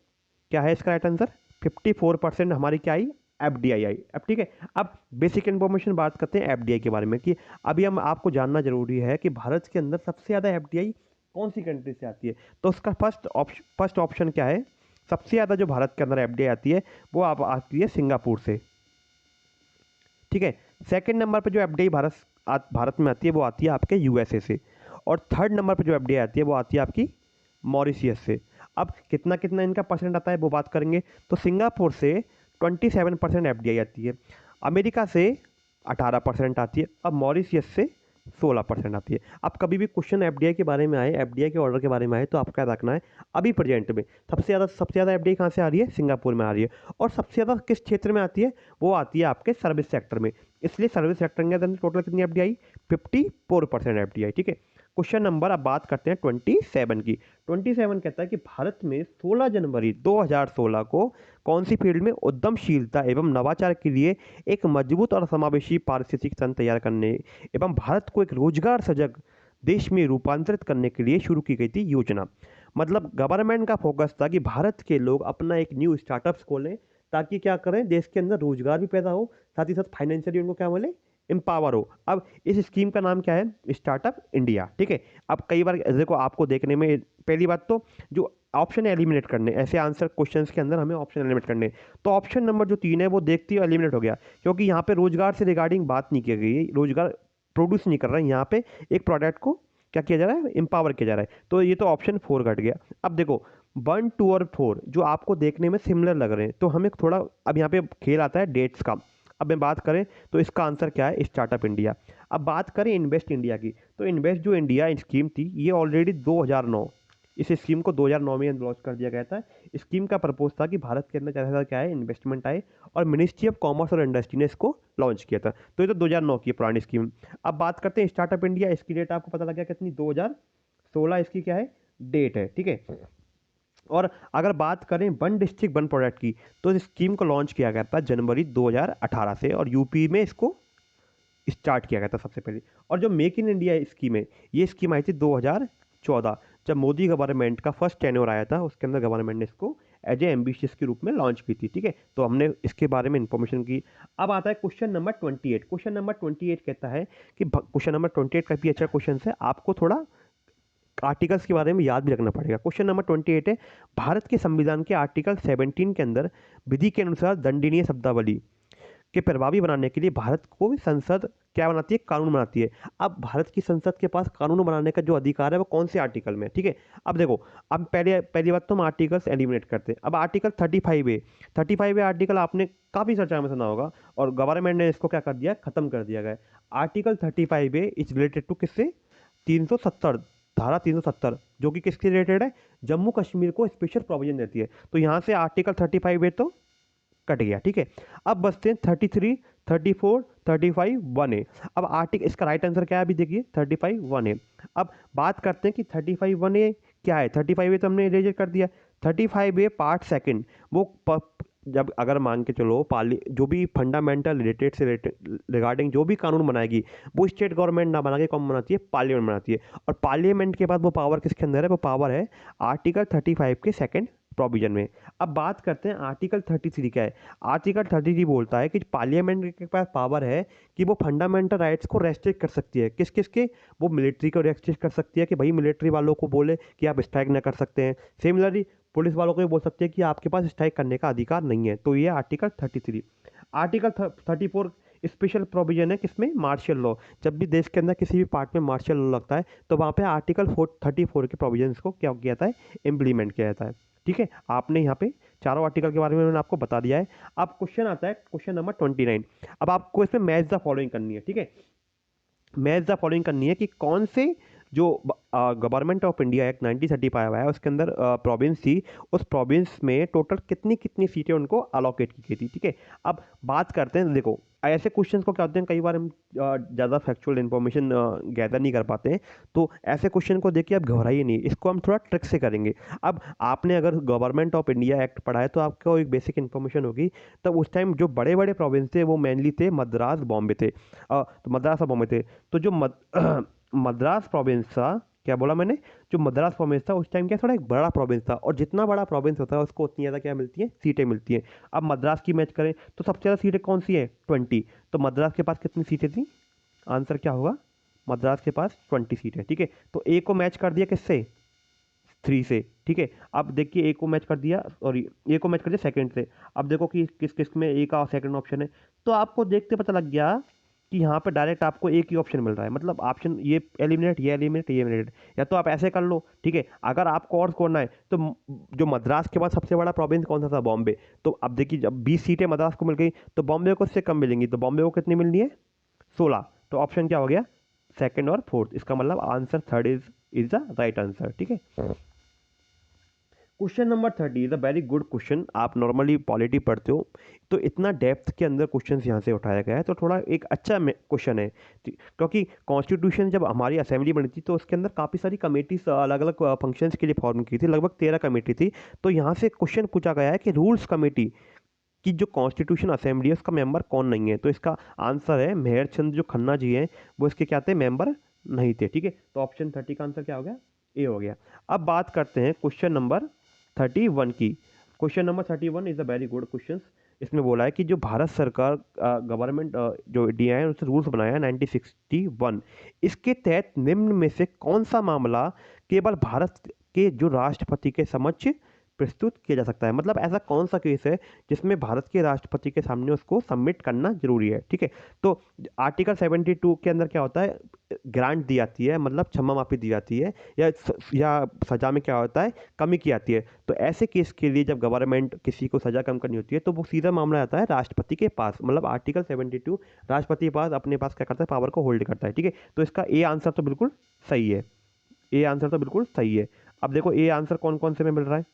क्या है इसका राइट आंसर, 54% हमारी क्या आई, एफडीआई आई। अब ठीक है, अब बेसिक इन्फॉर्मेशन बात करते हैं एफडीआई के बारे में कि अभी हम आपको जानना जरूरी है कि भारत के अंदर सबसे ज़्यादा एफडीआई कौन सी कंट्री से आती है। तो उसका फर्स्ट ऑप्शन क्या है, सबसे ज़्यादा जो भारत के अंदर एफडीआई आती है वो आप आती है सिंगापुर से, ठीक है। सेकंड नंबर पे जो एफडीआई भारत में आती है वो आती है आपके यूएसए से, और थर्ड नंबर पे जो एफडीआई आती है वो आती है आपकी मॉरिशियस से। अब कितना कितना इनका परसेंट आता है वो बात करेंगे। तो सिंगापुर से 27% एफडीआई आती है, अमेरिका से 18% आती है, अब मॉरिशियस से 16% आती है। अब कभी भी क्वेश्चन एफडीआई के बारे में आए, एफडीआई के ऑर्डर के बारे में आए, तो आपका रखना है अभी प्रेजेंट में सबसे ज़्यादा एफडीआई कहाँ से आ रही है, सिंगापुर में आ रही है। और सबसे ज़्यादा किस क्षेत्र में आती है, वो आती है आपके सर्विस सेक्टर में। इसलिए सर्विस सेक्टर के अंदर टोटल कितनी एफडीआई, 54% एफडीआई, ठीक है। क्वेश्चन नंबर अब बात करते हैं 27 की। 27 कहता है कि भारत में 16 जनवरी 2016 को कौन सी फील्ड में उद्यमशीलता एवं नवाचार के लिए एक मजबूत और समावेशी पारिस्थितिक तंत्र तैयार करने एवं भारत को एक रोजगार सजग देश में रूपांतरित करने के लिए शुरू की गई थी योजना। मतलब गवर्नमेंट का फोकस था कि भारत के लोग अपना एक न्यू स्टार्टअप्स खोलें, ताकि क्या करें, देश के अंदर रोजगार भी पैदा हो, साथ ही साथ फाइनेंशियली उनको क्या मिले, एम्पावर हो। अब इस स्कीम का नाम क्या है, स्टार्टअप इंडिया, ठीक है। अब कई बार देखो आपको देखने में, पहली बात तो जो ऑप्शन एलिमिनेट करने, ऐसे आंसर क्वेश्चंस के अंदर हमें ऑप्शन एलिमिनेट करने, तो ऑप्शन नंबर जो 3 है वो देखती है एलिमिनेट हो गया, क्योंकि यहाँ पे रोजगार से रिगार्डिंग बात नहीं की गई, रोजगार प्रोड्यूस नहीं कर रहा है, यहाँ पे एक प्रोडक्ट को क्या किया जा रहा है, एम्पावर किया जा रहा है। तो ये तो ऑप्शन 4 कट गया। अब देखो 1, 2 और 4 जो आपको देखने में सिमिलर लग रहे हैं, तो हमें थोड़ा अब यहाँ पे खेल आता है डेट्स का। अब मैं बात करें तो इसका आंसर क्या है, स्टार्टअप इंडिया। अब बात करें इन्वेस्ट इंडिया की, तो इन्वेस्ट जो इंडिया स्कीम थी ये ऑलरेडी 2009, इस स्कीम को 2009 में लॉन्च कर दिया गया था। स्कीम का पर्पोज था कि भारत के अंदर ज़्यादा से ज़्यादा क्या है, इन्वेस्टमेंट आए, और मिनिस्ट्री ऑफ कॉमर्स और इंडस्ट्री ने इसको लॉन्च किया था। तो ये तो 2009 की पुरानी स्कीम। अब बात करते हैं स्टार्टअप इंडिया, इसकी डेट आपको पता लग गया कितनी, 2016 इसकी क्या है, डेट है, ठीक है। और अगर बात करें वन डिस्ट्रिक्ट वन प्रोडक्ट की, तो इस स्कीम को लॉन्च किया गया था जनवरी 2018 से, और यूपी में इसको स्टार्ट किया गया था सबसे पहले। और जो मेक इन इंडिया स्कीम है, ये स्कीम आई थी 2014, जब मोदी गवर्नमेंट का फर्स्ट टेन्योर आया था, उसके अंदर गवर्नमेंट ने इसको एज ए एम्बिशियस के रूप में लॉन्च की थी, ठीक है। तो हमने इसके बारे में इंफॉर्मेशन की। अब आता है क्वेश्चन नंबर 28। क्वेश्चन नंबर 28 कहता है कि क्वेश्चन नंबर 28 काफ़ी अच्छा क्वेश्चन है, आपको थोड़ा आर्टिकल्स के बारे में याद भी रखना पड़ेगा। क्वेश्चन नंबर 28 है, भारत के संविधान के आर्टिकल 17 के अंदर विधि के अनुसार दंडनीय शब्दावली के प्रभावी बनाने के लिए भारत को संसद क्या बनाती है, कानून बनाती है। अब भारत की संसद के पास कानून बनाने का जो अधिकार है वो कौन से आर्टिकल में, ठीक है। अब देखो, अब पहले पहली बात तो हम आर्टिकल्स एलिमिनेट करते हैं। अब आर्टिकल 35A, 35A आर्टिकल आपने काफ़ी चर्चा में सुना होगा, और गवर्नमेंट ने इसको क्या कर दिया, खत्म कर दिया गया। Article 35A is related to किससे, 370, धारा 370, जो कि किसके रिलेटेड है, जम्मू कश्मीर को स्पेशल प्रोविजन देती है। तो यहाँ से आर्टिकल 35A तो कट गया, ठीक है। अब बचते हैं 33, 34, 35 1A। अब आर्टिकल, इसका राइट आंसर क्या है अभी देखिए, 35 1A। अब बात करते हैं कि 35 1A क्या है। 35A तो हमने इरेज कर दिया। 35A पार्ट सेकंड, वो जब अगर मान के चलो जो भी फंडामेंटल रिलेटेड से रिगार्डिंग जो भी कानून बनाएगी, वो स्टेट गवर्नमेंट ना बना के कौन बनाती है, पार्लियामेंट बनाती है। और पार्लियामेंट के बाद वो पावर किसके अंदर है, वो पावर है आर्टिकल 35 के सेकंड प्रोविजन में। अब बात करते हैं आर्टिकल 33 क्या है। आर्टिकल 33 बोलता है कि पार्लियामेंट के पास पावर है कि वो फंडामेंटल राइट्स को रेस्ट्रिक्ट कर सकती है। किस किस के, वो मिलिट्री को रेस्ट्रिक्ट कर सकती है कि भाई मिलिट्री वालों को बोले कि आप स्ट्राइक ना कर सकते हैं। सिमिलरली पुलिस वालों को भी बोल सकते हैं कि आपके पास स्ट्राइक करने का अधिकार नहीं है। तो ये आर्टिकल 33। आर्टिकल 34 स्पेशल प्रोविजन है किसमें, मार्शल लॉ। जब भी देश के अंदर किसी भी पार्ट में मार्शल लॉ लगता है तो वहाँ पे आर्टिकल 34 के प्रोविजंस को क्या किया जाता है, इम्प्लीमेंट किया जाता है, ठीक है। आपने यहाँ पे चारों आर्टिकल के बारे में मैंने आपको बता दिया है। अब क्वेश्चन आता है क्वेश्चन नंबर 29। अब आपको इसमें मैच द फॉलोइंग करनी है, ठीक है। मैच द फॉलोइंग करनी है कि कौन से जो गवर्नमेंट ऑफ इंडिया एक्ट 1935 आया है उसके अंदर प्रोविंस थी, उस प्रोविंस में टोटल कितनी कितनी सीटें उनको अलोकेट की गई थी, ठीक है। अब बात करते हैं, देखो ऐसे क्वेश्चंस को क्या होते हैं, कई बार हम ज़्यादा फैक्चुअल इन्फॉर्मेशन गैदर नहीं कर पाते हैं, तो ऐसे क्वेश्चन को देखिए आप घबराइए नहीं, इसको हम थोड़ा ट्रिक से करेंगे। अब आपने अगर गवर्नमेंट ऑफ इंडिया एक्ट पढ़ा है तो आपको एक बेसिक इन्फॉर्मेशन होगी। तब उस टाइम जो बड़े बड़े प्रोविंस थे वो मेनली थे मद्रास, बॉम्बे थे, तो मद्रास और बॉम्बे थे। तो जो मद्रास प्रोविंस था, क्या बोला मैंने, जो मद्रास प्रोविंस था उस टाइम क्या थोड़ा एक बड़ा प्रोविंस था, और जितना बड़ा प्रोविंस होता है उसको उतनी ज़्यादा क्या मिलती है, सीटें मिलती हैं। अब मद्रास की मैच करें तो सबसे ज़्यादा सीटें कौन सी है, 20। तो मद्रास के पास कितनी सीटें थी, आंसर क्या होगा, मद्रास के पास 20 सीट है, ठीक है। तो ए को मैच कर दिया किससे, 3 से, ठीक है। अब देखिए ए को मैच कर दिया, सॉरी ए को मैच कर दिया सेकंड से। अब देखो कि किस किस में ए का सेकंड ऑप्शन है, तो आपको देखते पता लग गया कि यहाँ पे डायरेक्ट आपको एक ही ऑप्शन मिल रहा है, मतलब ऑप्शन ये एलिमिनेट, ये एलिमिनेट, ये एलिमिनेट। या तो आप ऐसे कर लो, ठीक है। अगर आपको और करना है तो जो मद्रास के बाद सबसे बड़ा प्रोविंस कौन सा था, बॉम्बे। तो अब देखिए जब 20 सीटें मद्रास को मिल गई तो बॉम्बे को उससे कम मिलेंगी, तो बॉम्बे को कितनी मिलनी है, 16। तो ऑप्शन क्या हो गया, सेकंड और फोर्थ। इसका मतलब answer third is the right answer, ठीक है। Question number 30 is a very good question. आप नॉर्मली पॉलिटी पढ़ते हो तो इतना डेप्थ के अंदर क्वेश्चन यहाँ से उठाया गया है, तो थोड़ा एक अच्छा क्वेश्चन है। क्योंकि कॉन्स्टिट्यूशन जब हमारी असेंबली बनी थी तो उसके अंदर काफ़ी सारी कमेटीज अलग अलग फंक्शंस के लिए फॉर्म की थी, लगभग 13 कमेटी थी। तो यहाँ से क्वेश्चन पूछा गया है कि रूल्स कमेटी कि जो कॉन्स्टिट्यूशन असेंबली है उसका मेंबर कौन नहीं है। तो इसका आंसर है मेहर चंद जो खन्ना जी हैं, वो इसके क्या थे, मेंबर नहीं थे, ठीक है। तो ऑप्शन 30 का आंसर क्या हो गया, ए हो गया। अब बात करते हैं क्वेश्चन नंबर 31 की। Question number 31 is a very good question. इसमें बोला है कि जो भारत सरकार गवर्नमेंट जो इंडिया है उसने रूल्स बनाया है 1961, इसके तहत निम्न में से कौन सा मामला केवल भारत के जो राष्ट्रपति के समक्ष प्रस्तुत किया जा सकता है। मतलब ऐसा कौन सा केस है जिसमें भारत के राष्ट्रपति के सामने उसको सबमिट करना जरूरी है, ठीक है। तो आर्टिकल 72 के अंदर क्या होता है, ग्रांट दी जाती है, मतलब क्षमा माफी दी जाती है, या सजा में क्या होता है, कमी की जाती है। तो ऐसे केस के लिए जब गवर्नमेंट किसी को सजा कम करनी होती है तो वो सीधा मामला आता है राष्ट्रपति के पास, मतलब आर्टिकल 72 राष्ट्रपति के पास अपने पास क्या करता है, पावर को होल्ड करता है, ठीक है। तो इसका ए आंसर तो बिल्कुल सही है, ए आंसर तो बिल्कुल सही है। अब देखो ए आंसर कौन कौन से में मिल रहा है,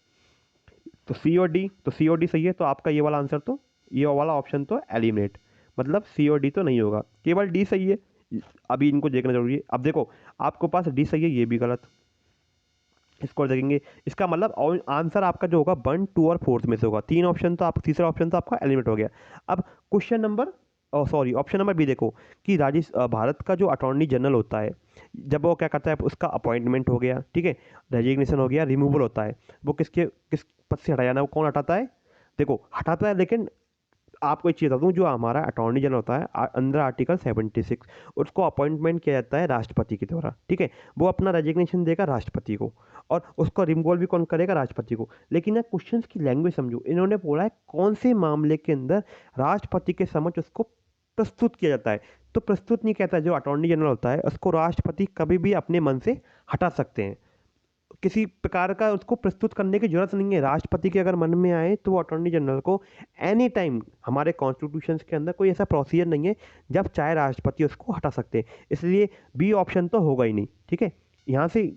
तो सी और डी, तो सी और डी सही है, तो आपका ये वाला आंसर तो, ये वाला ऑप्शन तो एलिमिनेट, मतलब सी और डी तो नहीं होगा, केवल डी सही है। अभी इनको देखना जरूरी है। अब देखो आपको पास डी सही है, ये भी गलत, इसको देखेंगे। इसका मतलब आंसर आपका जो होगा 1, 2 और 4 में से होगा। 3 ऑप्शन तो आप, तीसरा ऑप्शन तो आपका एलिमिनेट हो गया। अब question number, sorry option number B देखो कि भारत का जो अटॉर्नी जनरल होता है, जब वो क्या करता है, उसका अपॉइंटमेंट हो गया, ठीक है, रेजिग्नेशन हो गया, रिमूवल होता है, वो किस पद से हटाया जाना, वो कौन हटाता है, देखो हटाता है। लेकिन आपको एक चीज़ बता दूँ, जो हमारा अटॉर्नी जनरल होता है अंडर आर्टिकल 76, उसको अपॉइंटमेंट किया जाता है राष्ट्रपति के द्वारा, ठीक है। वो अपना रेजिग्नेशन देगा राष्ट्रपति को, और उसको रिमूवल भी कौन करेगा, राष्ट्रपति को। लेकिन ना क्वेश्चंस की लैंग्वेज समझो, इन्होंने बोला है कौन से मामले के अंदर राष्ट्रपति के समक्ष उसको प्रस्तुत किया जाता है। तो प्रस्तुत नहीं कहता, जो अटॉर्नी जनरल होता है उसको राष्ट्रपति कभी भी अपने मन से हटा सकते हैं। किसी प्रकार का उसको प्रस्तुत करने की जरूरत नहीं है। राष्ट्रपति के अगर मन में आए तो वो अटॉर्नी जनरल को एनी टाइम, हमारे कॉन्स्टिट्यूशन के अंदर कोई ऐसा प्रोसीजर नहीं है जब चाहे राष्ट्रपति उसको हटा सकते हैं, इसलिए बी ऑप्शन तो होगा ही नहीं। ठीक है, यहाँ से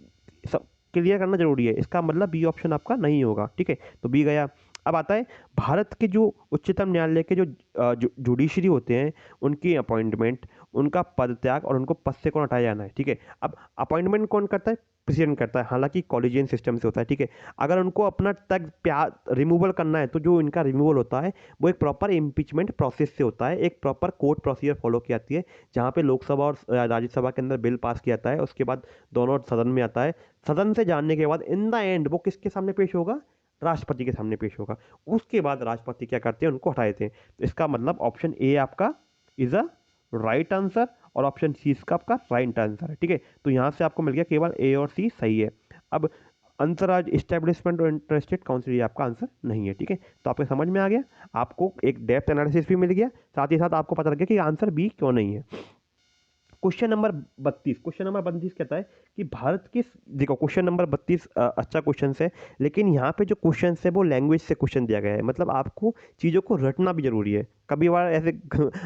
सब क्लियर करना जरूरी है, इसका मतलब बी ऑप्शन आपका नहीं होगा। ठीक है, तो बी गया। अब आता है भारत के जो उच्चतम न्यायालय के जो जुडिशरी होते हैं, उनकी अपॉइंटमेंट, उनका पद त्याग और उनको पद से कौन हटाया जाना है। ठीक है, अब अपॉइंटमेंट कौन करता है? प्रेसिडेंट करता है, हालांकि कॉलेजियन सिस्टम से होता है। ठीक है, अगर उनको अपना तक रिमूवल करना है तो जो इनका रिमूवल होता है वो एक प्रॉपर इम्पीचमेंट प्रोसेस से होता है, एक प्रॉपर कोर्ट प्रोसीजर फॉलो की जाती है, जहाँ पे लोकसभा और राज्यसभा के अंदर बिल पास किया जाता है, उसके बाद दोनों सदन में आता है, सदन से जानने के बाद इन द एंड वो किसके सामने पेश होगा? राष्ट्रपति के सामने पेश होगा। उसके बाद राष्ट्रपति क्या करते हैं? उनको हटा देते हैं। तो इसका मतलब ऑप्शन ए आपका इज अ राइट आंसर और ऑप्शन सी इसका आपका राइट आंसर है। ठीक है, तो यहाँ से आपको मिल गया केवल ए और सी सही है। अब अंतर्राज्य इस्टेब्लिशमेंट और इंटरस्टेट काउंसिल, ये आपका आंसर नहीं है। ठीक है, तो आपको समझ में आ गया, आपको एक डेप्थ एनालिसिस भी मिल गया, साथ ही साथ आपको पता लग गया कि आंसर बी क्यों नहीं है। क्वेश्चन नंबर 32, क्वेश्चन नंबर 32 कहता है कि भारत के, देखो क्वेश्चन नंबर 32 अच्छा क्वेश्चन है, लेकिन यहाँ पे जो क्वेश्चन है वो लैंग्वेज से क्वेश्चन दिया गया है, मतलब आपको चीज़ों को रटना भी जरूरी है। कभी बार ऐसे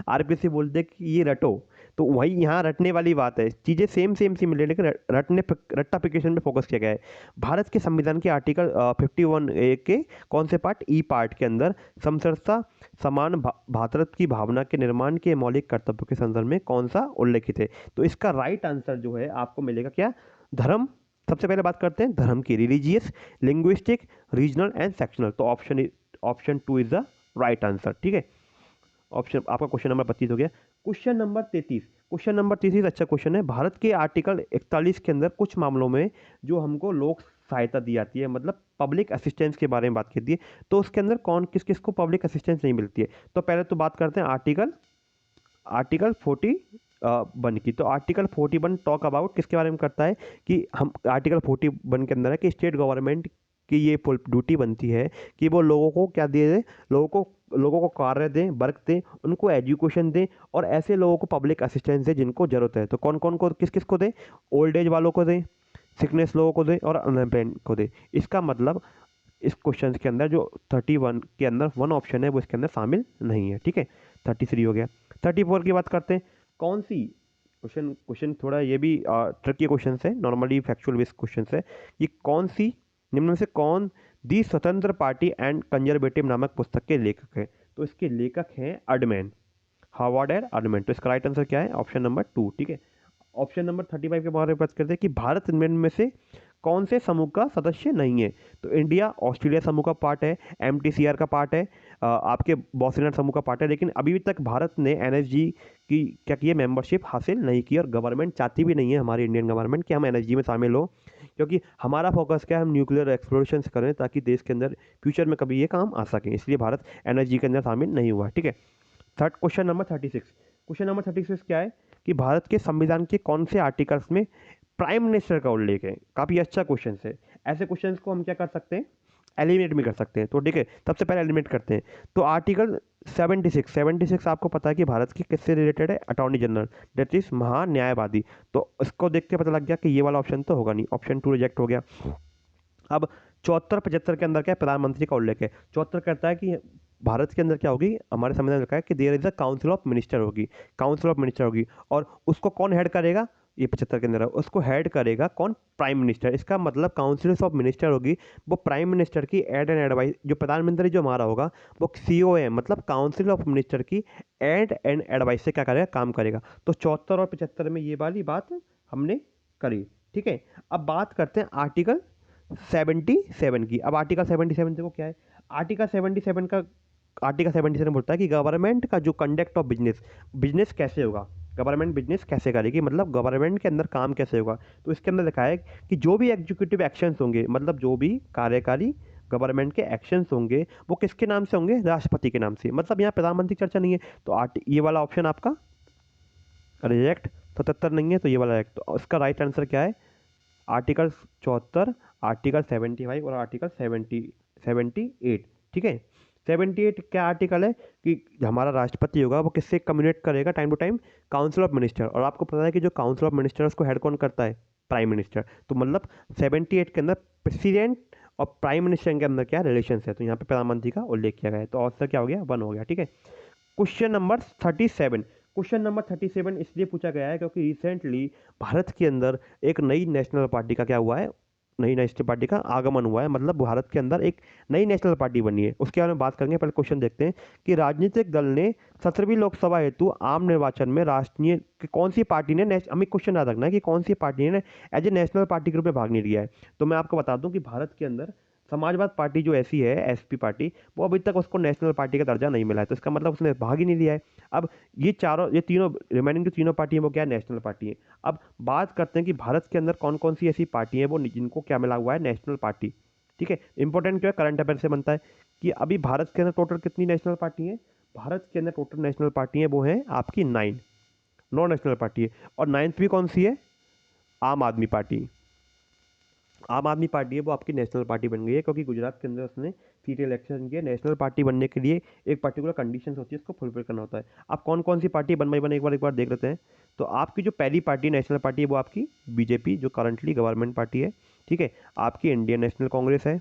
आरपीसी बोलते हैं कि ये रटो, तो वही यहाँ रटने वाली बात है, चीज़ें सेम सेम सी मिले, लेकिन रट्टाफिकेशन पे फोकस किया गया है। भारत के संविधान के आर्टिकल 51A के कौन से पार्ट? ई पार्ट के अंदर समसरता समान भातृत्व की भावना के निर्माण के मौलिक कर्तव्यों के संदर्भ में कौन सा उल्लेखित है? तो इसका राइट आंसर जो है आपको मिलेगा क्या? धर्म। सबसे पहले बात करते हैं धर्म की, religious, linguistic, regional and sectional. तो option 2 is the right answer. ठीक है, ऑप्शन आपका क्वेश्चन नंबर 32 हो गया। क्वेश्चन नंबर 33, क्वेश्चन नंबर 33 अच्छा क्वेश्चन है। भारत के आर्टिकल 41 के अंदर कुछ मामलों में जो हमको लोक सहायता दी जाती है, मतलब पब्लिक असिस्टेंस के बारे में बात करती है, तो उसके अंदर कौन किस किस को पब्लिक असिस्टेंस नहीं मिलती है? तो पहले तो बात करते हैं आर्टिकल 41 की। तो आर्टिकल 41 टॉक अबाउट किसके बारे में करता है कि हम आर्टिकल 41 के अंदर है कि स्टेट गवर्नमेंट की ये ड्यूटी बनती है कि वो लोगों को क्या दे दे, लोगों को कार्य दें, वर्क दें, उनको एजुकेशन दें, और ऐसे लोगों को पब्लिक असिस्टेंस दें जिनको ज़रूरत है। तो कौन कौन को किस किस को दें? ओल्ड एज वालों को दें, सिकनेस लोगों को दें और अनएम्प्लॉयड को दें। इसका मतलब इस क्वेश्चन के अंदर जो 31 के अंदर वन ऑप्शन है वो इसके अंदर शामिल नहीं है। ठीक है, 33 हो गया। 34 की बात करते हैं। कौन सी क्वेश्चन थोड़ा ये भी ट्रिकी क्वेश्चन है, नॉर्मली फैक्चुअल बेस्ड क्वेश्चन है। ये कौन सी निम्न में से कौन दी स्वतंत्र पार्टी एंड कंजर्वेटिव नामक पुस्तक के लेखक है? तो इसके लेखक हैं अडमैन, हार्वर्ड एंड अडमैन। तो इसका राइट आंसर क्या है? Option number 2। ठीक है, ऑप्शन नंबर 35 के बारे में बात करते हैं कि भारत में से कौन से समूह का सदस्य नहीं है? तो इंडिया ऑस्ट्रेलिया समूह का पार्ट है, MTCR का पार्ट है, आपके बॉसिनर समूह का पार्ट है, लेकिन अभी तक भारत ने NSG की क्या की है? मेंबरशिप हासिल नहीं की, और गवर्नमेंट चाहती भी नहीं है, हमारी इंडियन गवर्नमेंट, कि हम NSG में शामिल हो, क्योंकि हमारा फोकस क्या है? हम न्यूक्लियर एक्सप्लोरेशन करें ताकि देश के अंदर फ्यूचर में कभी ये काम आ सके, इसलिए भारत NSG के अंदर शामिल नहीं हुआ। ठीक है, third question number 36, question number 36 क्या है कि भारत के संविधान के कौन से आर्टिकल्स में प्राइम मिनिस्टर का उल्लेख है? काफ़ी अच्छा क्वेश्चन है। ऐसे क्वेश्चन को हम क्या कर सकते हैं? एलिमिनेट भी कर सकते हैं। तो ठीक है, सबसे पहले एलिमिनेट करते हैं। तो आर्टिकल 76 आपको पता है कि भारत की किससे रिलेटेड है? अटॉर्नी जनरल, दैट इज महान्यायवादी। तो इसको देख के पता लग गया कि ये वाला ऑप्शन तो होगा नहीं, ऑप्शन 2 रिजेक्ट हो गया। अब 74-75 के अंदर क्या है? प्रधानमंत्री का उल्लेख है। 74 कहता है कि भारत के अंदर क्या होगी? हमारे संविधान में लिखा है कि there is a council of minister होगी, काउंसिल ऑफ मिनिस्टर होगी, और उसको कौन हेड करेगा? ये 75 के अंदर है, उसको हेड करेगा कौन? Prime minister. इसका मतलब काउंसिल ऑफ मिनिस्टर होगी, वो प्राइम मिनिस्टर की एड एंड एडवाइस, जो प्रधानमंत्री जो हमारा होगा वो COA, मतलब काउंसिल ऑफ मिनिस्टर की एड एंड एडवाइस से क्या करेगा? काम करेगा। तो 74 और 75 में ये वाली बात हमने करी। ठीक है, अब बात करते हैं आर्टिकल 77 की। अब आर्टिकल 77 देखो क्या है? आर्टिकल 77 बोलता है कि गवर्नमेंट का जो कंडक्ट ऑफ बिजनेस कैसे होगा, गवर्नमेंट बिजनेस कैसे करेगी, मतलब गवर्नमेंट के अंदर काम कैसे होगा। तो इसके अंदर लिखा है कि जो भी एग्जीक्यूटिव एक्शंस होंगे, मतलब जो भी कार्यकारी गवर्नमेंट के एक्शंस होंगे, वो किसके नाम से होंगे? राष्ट्रपति के नाम से। मतलब यहाँ प्रधानमंत्री की चर्चा नहीं है, तो ये वाला ऑप्शन आपका रिजेक्ट। 77 नहीं है तो ये वाला रिजेक्ट। तो इसका राइट आंसर क्या है? आर्टिकल 74, आर्टिकल 75 और आर्टिकल 78। ठीक है, 78 क्या आर्टिकल है कि हमारा राष्ट्रपति होगा वो किससे कम्युनिकेट करेगा time to time, council of minister. और आपको पता है कि जो काउंसिल ऑफ मिनिस्टर है उसको हेड कौन करता है, प्राइम मिनिस्टर। तो मतलब 78 के अंदर प्रेसिडेंट और प्राइम मिनिस्टर के अंदर क्या रिलेशन है, तो यहाँ पे प्रधानमंत्री का उल्लेख किया गया है। तो आंसर क्या हो गया, 1 हो गया। ठीक है, क्वेश्चन नंबर 37। क्वेश्चन नंबर 37 इसलिए पूछा गया है क्योंकि रिसेंटली भारत के अंदर एक नई नेशनल पार्टी का क्या हुआ है, नई नेशनल पार्टी का आगमन हुआ है। मतलब भारत के अंदर एक नई नेशनल पार्टी बनी है, उसके बारे में बात करेंगे। पहले क्वेश्चन देखते हैं कि राजनीतिक दल ने 17वीं लोकसभा हेतु आम निर्वाचन में राष्ट्रीय कौन सी पार्टी ने हमें क्वेश्चन याद रखना है कि कौन सी पार्टी ने एज ए नेशनल पार्टी के रूप में भाग नहीं लिया है। तो मैं आपको बता दूं कि भारत के अंदर समाजवाद पार्टी जो ऐसी है, एसपी पार्टी, वो अभी तक उसको नेशनल पार्टी का दर्जा नहीं मिला है। तो इसका मतलब उसने भाग ही नहीं लिया है। अब ये तीनों रिमेनिंग जो तीनों पार्टी है वो क्या है, नेशनल पार्टी है। अब बात करते हैं कि भारत के अंदर कौन कौन सी ऐसी पार्टी है वो जिनको क्या मिला हुआ है, नेशनल पार्टी। ठीक है, इंपॉर्टेंट क्या है, करंट अफेयर से बनता है कि अभी भारत के अंदर टोटल कितनी नेशनल पार्टी है। भारत के अंदर टोटल नेशनल पार्टी है वो है आपकी 9 नेशनल पार्टी है। और 9th भी कौन सी है, आम आदमी पार्टी। आम आदमी पार्टी है वो आपकी नेशनल पार्टी बन गई है क्योंकि गुजरात के अंदर उसने सीट इलेक्शन किया। नेशनल पार्टी बनने के लिए एक पर्टिकुलर कंडीशंस होती है, उसको फुलफिल करना होता है। आप कौन कौन सी पार्टी बन बाई बन एक बार देख लेते हैं। तो आपकी जो पहली पार्टी नेशनल पार्टी है वो आपकी बीजेपी, जो करंटली गवर्नमेंट पार्टी है। ठीक है, आपकी इंडियन नेशनल कांग्रेस है,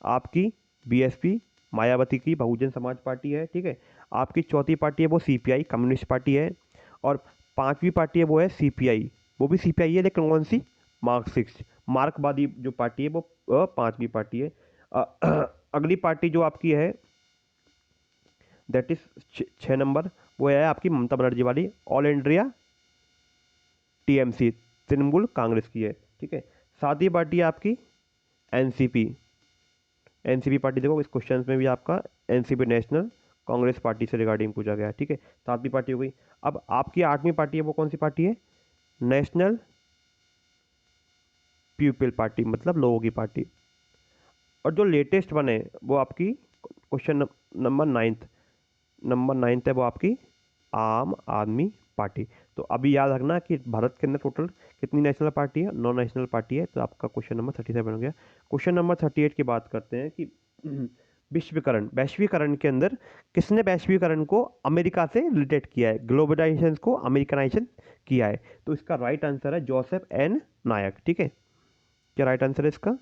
आपकी बीएसपी मायावती की बहुजन समाज पार्टी है। ठीक है, आपकी चौथी पार्टी है वो सीपीआई कम्युनिस्ट पार्टी है। और 5वीं पार्टी है वो है सीपीआई, वो भी सीपीआई है लेकिन कौन सी, मार्क्सिस्ट मार्क्सवादी जो पार्टी है वो 5वीं पार्टी है। अगली पार्टी जो आपकी है दैट इज 6 नंबर, वो है आपकी ममता बनर्जी वाली, all India TMC, Trinamool Congress की है। ठीक है, 7वीं पार्टी है आपकी एनसीपी। एनसीपी पार्टी देखो इस क्वेश्चन में भी आपका एनसीपी नेशनल कांग्रेस पार्टी से रिगार्डिंग पूछा गया है। ठीक है, 7वीं पार्टी हो गई। अब आपकी 8वीं पार्टी है वो कौन सी पार्टी है, नेशनल पीपल पार्टी, मतलब लोगों की पार्टी। और जो लेटेस्ट बने वो आपकी क्वेश्चन नंबर 9 है वो आपकी आम आदमी पार्टी। तो अभी याद रखना कि भारत के अंदर टोटल कितनी नेशनल पार्टी है, 9 नेशनल पार्टी है। तो आपका क्वेश्चन नंबर 37 हो गया। क्वेश्चन नंबर 38 की बात करते हैं कि वैश्वीकरण के अंदर किसने वैश्वीकरण को अमेरिका से रिलेटेड किया है, ग्लोबलाइजेशन को अमेरिकनाइजेशन किया है। तो इसका राइट आंसर है जोसेफ एन नायक। ठीक है, क्या राइट आंसर है इसका,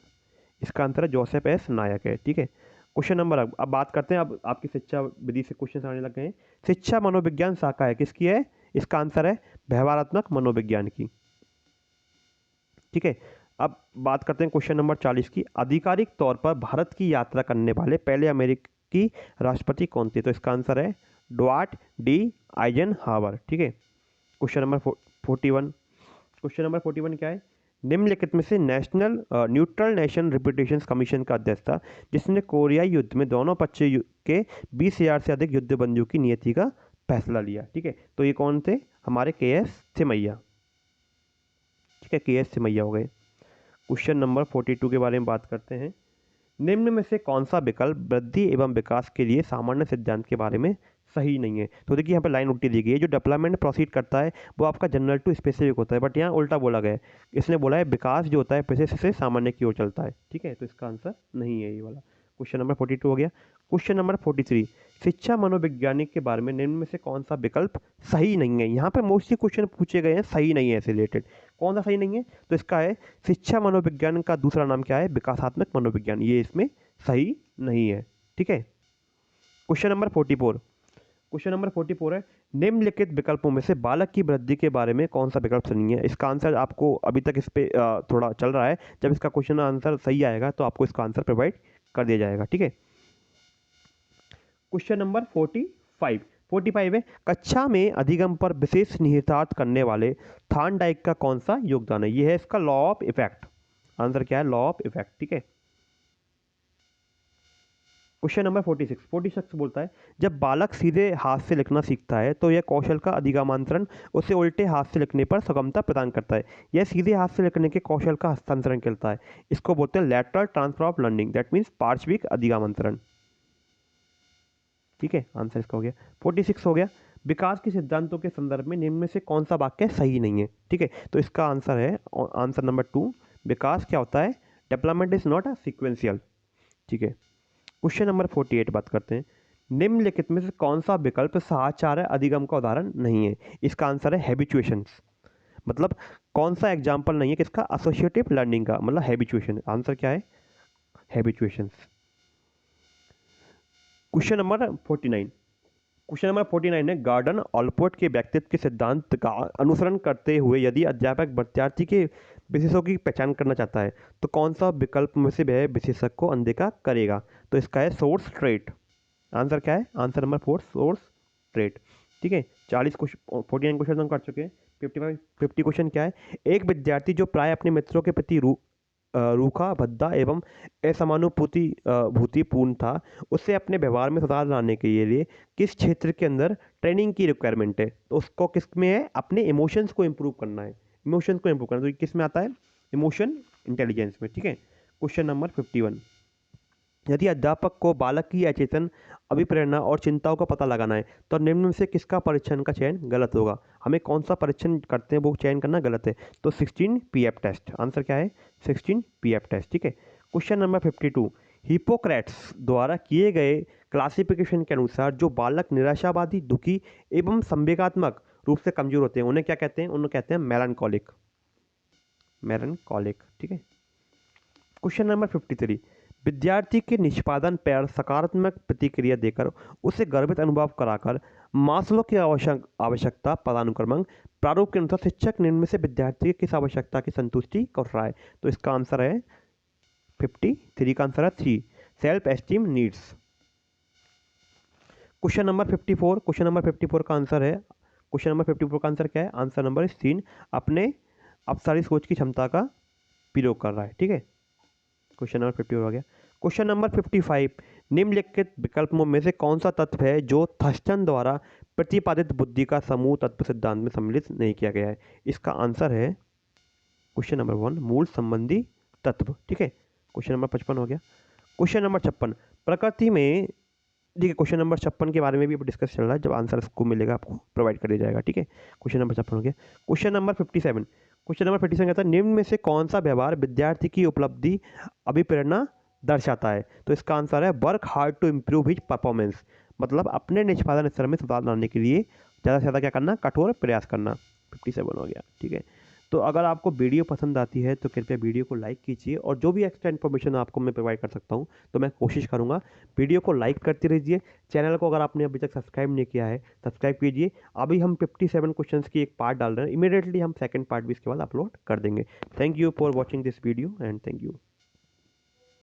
इसका आंसर है जोसेफ एस नायक है। ठीक है, क्वेश्चन नंबर अब बात करते हैं, अब आपकी शिक्षा विधि से क्वेश्चन आने लग गए हैं। शिक्षा मनोविज्ञान शाखा है किसकी है, इसका आंसर है व्यवहारात्मक मनोविज्ञान की। ठीक है, अब बात करते हैं क्वेश्चन नंबर 40 की। आधिकारिक तौर पर भारत की यात्रा करने वाले पहले अमेरिकी राष्ट्रपति कौन थे, तो इसका आंसर है ड्वार्ट डी आइजनहावर। ठीक है, क्वेश्चन नंबर 41। क्वेश्चन नंबर 41 क्या है, निम्नलिखित में से नेशनल न्यूट्रल नेशन रिप्यूटेशंस कमीशन का अध्यक्ष था जिसने कोरियाई युद्ध में दोनों पक्ष के 20,000 से अधिक युद्ध बंदियों की नियति का फैसला लिया। ठीक है, तो ये कौन थे, हमारे के.एस. थिमैया। ठीक है, के.एस. थिमैया हो गए। क्वेश्चन नंबर 42 के बारे में बात करते हैं। निम्न में से कौन सा विकल्प वृद्धि एवं विकास के लिए सामान्य सिद्धांत के बारे में सही नहीं है। तो देखिए यहाँ पे लाइन उल्टी दी गई है, जो डेवलपमेंट प्रोसीड करता है वो आपका जनरल टू स्पेसिफिक होता है, बट यहाँ उल्टा बोला गया है। इसने बोला है विकास जो होता है विशेष से सामान्य की ओर चलता है। ठीक है, तो इसका आंसर नहीं है ये वाला। क्वेश्चन नंबर 42 हो गया। क्वेश्चन नंबर 43, शिक्षा मनोवैज्ञानिक के बारे में निम्न में से कौन सा विकल्प सही नहीं है। यहाँ पे मोस्टली क्वेश्चन पूछे गए हैं सही नहीं है से रिलेटेड, कौन सा सही नहीं है, तो इसका है शिक्षा मनोविज्ञान का दूसरा नाम क्या है, विकासात्मक मनोविज्ञान, ये इसमें सही नहीं है। ठीक है, क्वेश्चन नंबर 44। क्वेश्चन नंबर 44 है, निम्नलिखित विकल्पों में से बालक की वृद्धि के बारे में कौन सा विकल्प सही है। इसका आंसर आपको अभी तक इस पे थोड़ा चल रहा है, जब इसका क्वेश्चन आंसर सही आएगा तो आपको इसका आंसर प्रोवाइड कर दिया जाएगा। ठीक है, क्वेश्चन नंबर 45 है, कक्षा में अधिगम पर विशेष निहितार्थ करने वाले थॉर्नडाइक का कौन सा योगदान है। यह है इसका लॉ ऑफ इफेक्ट। आंसर क्या है, लॉ ऑफ इफेक्ट। ठीक है, क्वेश्चन नंबर 46 बोलता है, जब बालक सीधे हाथ से लिखना सीखता है तो यह कौशल का अधिगमांतरण उसे उल्टे हाथ से लिखने पर सुगमता प्रदान करता है। यह सीधे हाथ से लिखने के कौशल का हस्तांतरण करता है, इसको बोलते हैं lateral transfer of learning, that means पार्श्विक अधिगमांतरण। ठीक है, आंसर इसका हो गया। 46 हो गया, विकास के सिद्धांतों के संदर्भ में निम्न में से कौन सा वाक्य सही नहीं है। ठीक है, तो इसका आंसर है आंसर नंबर 2, विकास क्या होता है, development is not a sequential. ठीक है, क्वेश्चन नंबर 48 बात करते हैं। निम्नलिखित में से कौन सा विकल्प साहचर्य अधिगम का उदाहरण नहीं है? इसका आंसर है हैबिचुएशंस। मतलब कौन सा एग्जाम्पल नहीं है किसका? एसोसिएटिव लर्निंग का, मतलब हैबिचुएशन। आंसर क्या है? Habituations. Question number 49। Question number 49 है, गार्डन ऑलपोर्ट के व्यक्तित्व के सिद्धांत का अनुसरण करते हुए यदि अध्यापक विद्यार्थी के विशेषों की पहचान करना चाहता है तो कौन सा विकल्प में से वह विशेषक को अनदेखा करेगा? तो इसका है सोर्स ट्रेट। आंसर क्या है? Answer number 4 source trait. ठीक है, 40 क्वेश्चन 49 क्वेश्चन हम कर चुके हैं। 50 क्वेश्चन क्या है? एक विद्यार्थी जो प्राय अपने मित्रों के प्रति रूखा भद्दा एवं असमानुभूति भूतिपूर्ण था, उससे अपने व्यवहार में सुधार लाने के लिए किस क्षेत्र के अंदर ट्रेनिंग की रिक्वायरमेंट है? तो उसको किस में है? अपने इमोशंस को इम्प्रूव करना है। इमोशंस को इम्प्रूव करना, तो ये किस में आता है? इमोशन इंटेलिजेंस में। ठीक है, क्वेश्चन नंबर 51। यदि अध्यापक को बालक की अचेतन अभिप्रेरणा और चिंताओं का पता लगाना है तो निम्न में से किसका परीक्षण का चयन गलत होगा? हमें कौन सा परीक्षण करते हैं वो चयन करना गलत है। तो 16 पीएफ टेस्ट। आंसर क्या है? 16 पीएफ टेस्ट। ठीक है, क्वेश्चन नंबर 52। हिपोक्रेट्स द्वारा किए गए क्लासिफिकेशन के अनुसार जो बालक निराशावादी, दुखी एवं संवेगात्मक रूप से कमजोर होते हैं उन्हें क्या कहते हैं? उन्हें कहते हैं मेलानकॉलिक। मेलानकॉलिक। ठीक है, क्वेश्चन नंबर 53। विद्यार्थी के निष्पादन पर सकारात्मक प्रतिक्रिया देकर उसे गर्वित अनुभव कराकर मास्लो की आवश्यकता पदानुक्रम प्रारूप के अनुसार शिक्षक निम्न में से विद्यार्थी की किस आवश्यकता की संतुष्टि कर रहा है? तो इसका आंसर है 53 का आंसर है 3 self esteem needs. Question number 54। Question number 54 का आंसर है, क्वेश्चन नंबर 54 का आंसर क्या है? आंसर नंबर 3 अपने अपसारी सोच की क्षमता का प्रयोग कर रहा है। ठीक है, क्वेश्चन नंबर 54 हो गया। Question number 55। निम्नलिखित विकल्पों में से कौन सा तत्व है जो थर्स्टन द्वारा प्रतिपादित बुद्धि का समूह तत्व सिद्धांत में सम्मिलित नहीं किया गया है? इसका आंसर है क्वेश्चन नंबर 1 मूल संबंधी तत्व। ठीक है, क्वेश्चन नंबर 55 हो गया। Question number 56। प्रकृति में, देखिए क्वेश्चन नंबर 56 के बारे में भी डिस्कस चल रहा है, जब आंसर इसको मिलेगा आपको प्रोवाइड कर दिया जाएगा। ठीक है, क्वेश्चन नंबर 56 हो गया। Question number 57। क्वेश्चन नंबर 57 कहता है निम्न में से कौन सा व्यवहार विद्यार्थी की उपलब्धि अभिप्रेरणा दर्शाता है? तो इसका आंसर है work hard to improve his performance. मतलब अपने निष्पादन स्तर में सुधार लाने के लिए ज़्यादा से ज़्यादा क्या करना? कठोर प्रयास करना। 57 हो गया। ठीक है, तो अगर आपको वीडियो पसंद आती है तो कृपया वीडियो को लाइक कीजिए, और जो भी एक्स्ट्रा इन्फॉर्मेशन आपको मैं प्रोवाइड कर सकता हूँ तो मैं कोशिश करूँगा। वीडियो को लाइक करते रहिए। चैनल को अगर आपने अभी तक सब्सक्राइब नहीं किया है सब्सक्राइब कीजिए। अभी हम 57 क्वेश्चंस की एक पार्ट डाल रहे हैं, इमीडिएटली हम सेकंड पार्ट भी इसके बाद अपलोड कर देंगे। Thank you for watching this video and thank you.